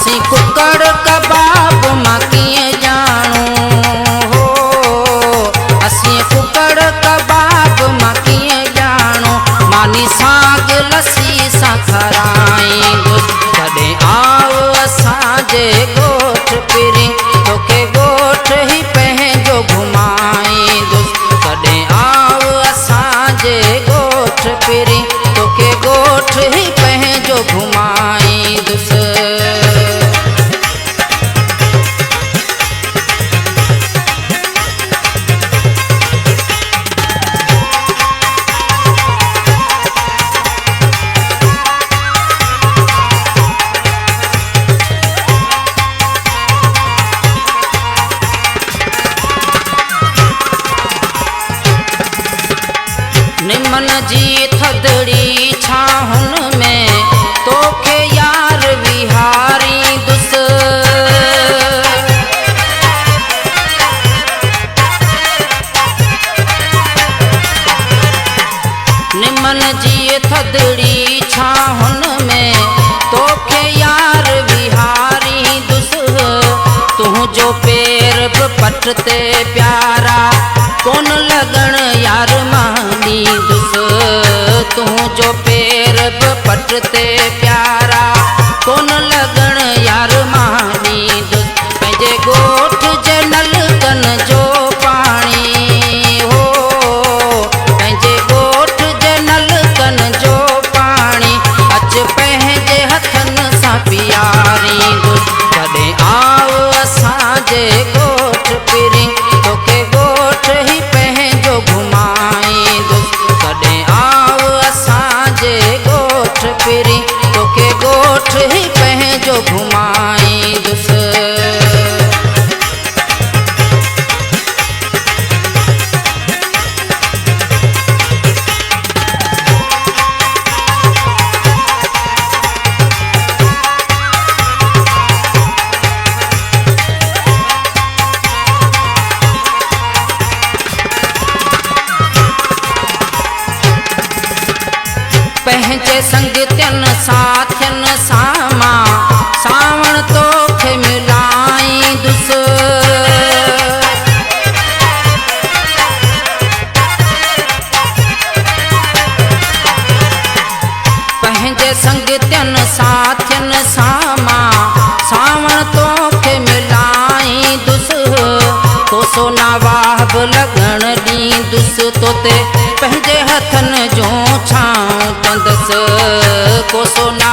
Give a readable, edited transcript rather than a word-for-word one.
असी कुकड़ कबाब मां कीअं ॼाणूं हो, असी कुकड़ कबाब मां कीअं ॼाणूं, मानी साग लस्सी सां खाराईंदुसि, कॾहिं आव असांजे ॻोठ पिरी तोखे ॻोठ ई पंहिंजो घुमाईंदुसि, कॾहिं आव असांजे ॻोठ पिरी तोखे ॻोठ ई पंहिंजो घुमाईंदुसि। निमन जी थदड़ी छाहुन में तोखे यार विहारींदुसि, निमन जी थदड़ी छाहुन में तोखे यार विहारींदुसि, तुंहिंजो पेर बि पट ते प्यारा कोन लॻण यार मानींदुसि, तुंहिंजो पेर बि पट ते प्यारा कोन लॻण यार मानींदुसि, पंहिंजे ॻोठ जे नलकनि जो पाणी हो, पंहिंजे ॻोठ जे नलकनि जो पाणी अच पंहिंजे हथनि सां पीआरींदुसि, कॾहिं आव असांजे ॻोठ पिरी तोखे ॻोठ ई पंहिंजो घुमाईंदुसि, कॾहिं आव असांजे ॻोठ पिरी तोखे ॻोठ ई पंहिंजो घुमाईंदुसि। पंहिंजे संगतियुनि साथियुनि सां मां सावण तोखे मिलाईंदुसि, पंहिंजे संगतियुनि साथियुनि सां मां सावण तोखे मिलाईंदुसि, तो सोना वाह बि लॻण ॾींदुसि, तोते पंहिंजे हथनि जो छांव कंदसि, को सोना